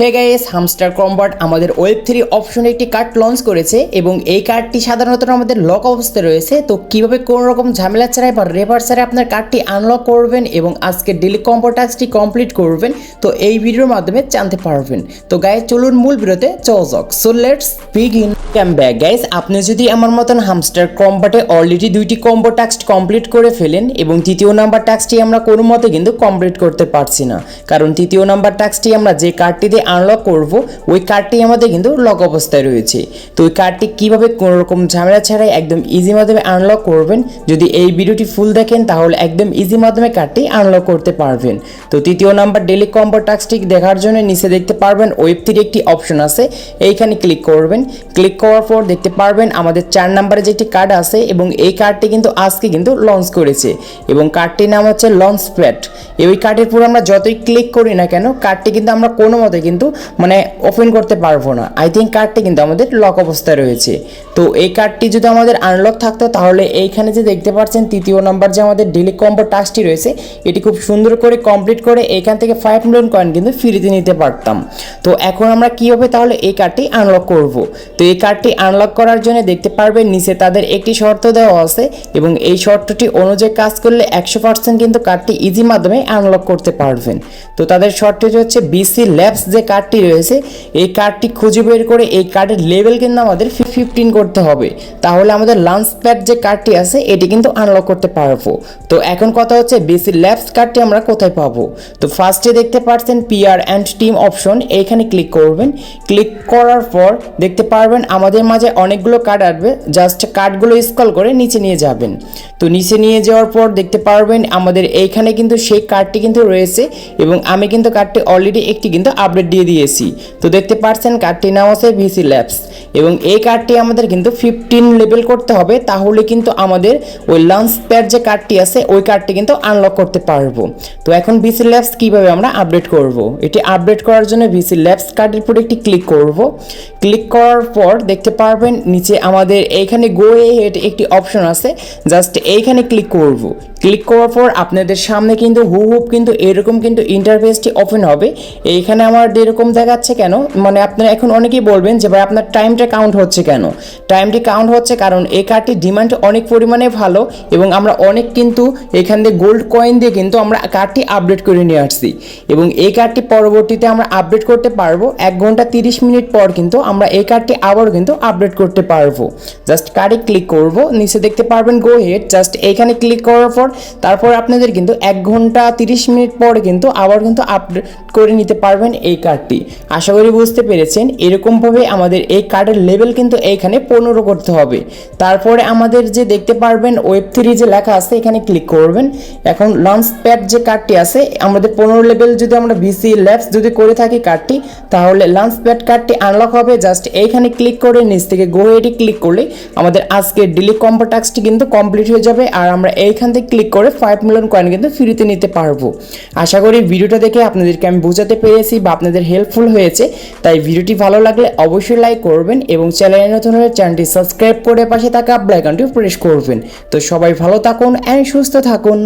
Hey guys, hamster combat আমাদের ওয়েব3 অপশনে একটি কার্ড লঞ্চ করেছে এবং এই কার্ডটি সাধারণত আমাদের লক অবস্থায় রয়েছে। তো কিভাবে কোনো রকম ঝামেলা ছাড়াই বা রেফার ছাড়াই আপনার কার্ডটি আনলক করবেন এবং আজকে ডেইলি কম্বো টাস্কটি কমপ্লিট করবেন, তো এই ভিডিওর মাধ্যমে জানতে পারবেন। তো গাইস চলুন মূল ভিডিওতে যাওয়া যাক। So let's begin. Come back guys, আপনি যদি আমার মতন হামস্টার কম্বাটে অলরেডি দুইটি কম্বো টাস্ক কমপ্লিট করে ফেলেন এবং তৃতীয় নাম্বার টাস্কটি আমরা কোনো মতে কিন্তু কমপ্লিট করতে পারছি না, কারণ তৃতীয় নাম্বার টাস্কটি আমরা যে কার্ডটি দিয়ে আনলক করব ওই কার্ডটি আমাদের কিন্তু লক অবস্থায় রয়েছে। তো ওই কার্ডটি কীভাবে কোনো রকম ঝামেলা ছাড়াই একদম ইজি মাধ্যমে আনলক করবেন, যদি এই ভিডিওটি ফুল দেখেন তাহলে একদম ইজি মাধ্যমে কার্ডটি আনলক করতে পারবেন। তো তৃতীয় নাম্বার ডেইলি কম্বো টাস্কটি দেখার জন্য নিচে দেখতে পারবেন ওয়েব3 একটি অপশন আছে, এইখানে ক্লিক করবেন। ক্লিক করার পর দেখতে পারবেন আমাদের 4 নাম্বারে যে একটি কার্ড আছে এবং এই কার্ডটি কিন্তু আজকে কিন্তু লঞ্চ করেছে এবং কার্ডটির নাম হচ্ছে লঞ্চ প্যাড। এই কার্ডের পুরো আমরা যতই ক্লিক করি না কেন কার্ডটি কিন্তু আমরা কোনো মতে কিন্তু ওপেন করতে পারবো না। আই থিঙ্ক কার্ডটি কিন্তু আমাদের লক অবস্থায় রয়েছে। তো এই কার্ডটি যদি আমাদের আনলক থাকতো তাহলে এইখানে যে দেখতে পাচ্ছেন তৃতীয় নাম্বার যে আমাদের ডেইলি কম্বো টাস্কটি রয়েছে এটি খুব সুন্দর করে কমপ্লিট করে এখান থেকে 5 মিলিয়ন কয়েন কিন্তু ফ্রিতে নিতে পারতাম। তো এখন আমরা কীভাবে তাহলে এই কার্ডটি আনলক করব? তো এই কার্ডটি আনলক করার জন্য দেখতে পারবেন নিচে তাদের একটি শর্ত দেওয়া আছে এবং এই শর্তটি অনুযায়ী কাজ করলে 100% কিন্তু কার্ডটি ইজি মাধ্যমে আনলক করতে পারবেন। তো তাদের শর্তটি হচ্ছে বিসি ল্যাবস যে কার্ডটি রয়েছে এই কার্ডটি খুঁজে বের করে এই কার্ডের লেভেল কিন্তু আমাদের 15 করতে হবে, তাহলে আমাদের লঞ্চ প্যাড যে কার্ডটি আছে এটি কিন্তু আনলক করতে পারবো। তো এখন কথা হচ্ছে বিসি ল্যাবস কার্ডটি আমরা কোথায় পাবো? তো ফার্স্টে দেখতে পাচ্ছেন পিআর অ্যান্ড টিম অপশন, এইখানে ক্লিক করবেন। ক্লিক করার পর দেখতে পারবেন আমাদের মাঝে অনেকগুলো কার্ড আসবে, জাস্ট কার্ডগুলো স্ক্রল করে নিচে নিয়ে যাবেন। তো নিচে নিয়ে যাওয়ার পর দেখতে পারবেন আমাদের এইখানে কিন্তু সেই কার্ডটি কিন্তু রয়েছে এবং আমি কিন্তু কার্ডটি অলরেডি একটি কিন্তু আপডেট দিয়ে দিয়েছি। তো দেখতে পাচ্ছেন কার্ডটির নাম আছে ভিসি ল্যাবস এবং এই কার্ডটি আমাদের কিন্তু 15 লেভেল করতে হবে, তাহলে কিন্তু আমাদের ওই লঞ্চ প্যাড যে কার্ডটি আছে ওই কার্ডটি কিন্তু আনলক করতে পারবো। তো এখন ভিসি ল্যাবস কীভাবে আমরা আপডেট করব? এটি আপডেট করার জন্য ভিসি ল্যাবস কার্ডের উপর একটি ক্লিক করব। ক্লিক করার পর দেখতে পারবেন নিচে আমাদের এইখানে গো হেড একটি অপশন আছে, জাস্ট এইখানে ক্লিক করব। ক্লিক করার পর আপনাদের সামনে কিন্তু হুবহু কিন্তু এরকম কিন্তু ইন্টারফেসটি ওপেন হবে। এইখানে আমার এরকম দেখাচ্ছে কেন, আপনারা এখন অনেকেই বলবেন যে ভাই আপনার টাইমটা কাউন্ট হচ্ছে কেন? টাইমটি কাউন্ট হচ্ছে কারণ এই কার্ডটির ডিমান্ড অনেক পরিমাণে ভালো এবং আমরা অনেক কিন্তু এখান থেকে গোল্ড কয়েন দিয়ে কিন্তু আমরা কার্ডটি আপডেট করে নিয়ে আসছি এবং এই কার্ডটি পরবর্তীতে আমরা আপডেট করতে পারবো 1 ঘন্টা 30 মিনিট পর কিন্তু আমরা এই কার্ডটি আবারও কিন্তু আপডেট করতে পারবো। জাস্ট কার্ডে ক্লিক করব, নিচে দেখতে পারবেন গো হেড, জাস্ট এইখানে ক্লিক করার পর তারপর আপনাদের কিন্তু 1 ঘন্টা 30 মিনিট পরে কিন্তু আবার কিন্তু আপডেট করে নিতে পারবেন এই কার্ডটি। আশা করি বুঝতে পেরেছেন। এরকমভাবে আমাদের এই কার্ডের লেভেল কিন্তু এইখানে 15 করতে হবে। তারপরে আমাদের যে দেখতে পারবেন ওয়েব3 যে লেখা আছে এখানে ক্লিক করবেন। এখন লঞ্চ প্যাড যে কার্ডটি আছে আমাদের 15 লেভেল যদি আমরা ভিসি ল্যাবস যদি করে থাকি কার্ডটি, তাহলে লঞ্চ প্যাড কার্ডটি আনলক হবে। জাস্ট এইখানে ক্লিক করে নিচ থেকে গো হেডে ক্লিক করলে আমাদের আজকের ডেইলি কম্বো টাস্কটি কিন্তু কমপ্লিট হয়ে যাবে আর আমরা এইখান থেকে ক্লিক করে 5 মিলিয়ন কয়েন কিন্তু ফ্রিতে নিতে পারবো। আশা করি ভিডিওটা দেখে আপনাদেরকে আমি বোঝাতে পেরেছি বা আপনাদের হেল্পফুল হয়েছে। তাই ভিডিওটি ভালো লাগলে অবশ্যই লাইক করবেন এবং চ্যানেলে নতুন হলে চ্যানেলটি সাবস্ক্রাইব করে পাশে থাকা বেল আইকনটি প্রেস করবেন। তো সবাই ভালো থাকুন এন্ড সুস্থ থাকুন।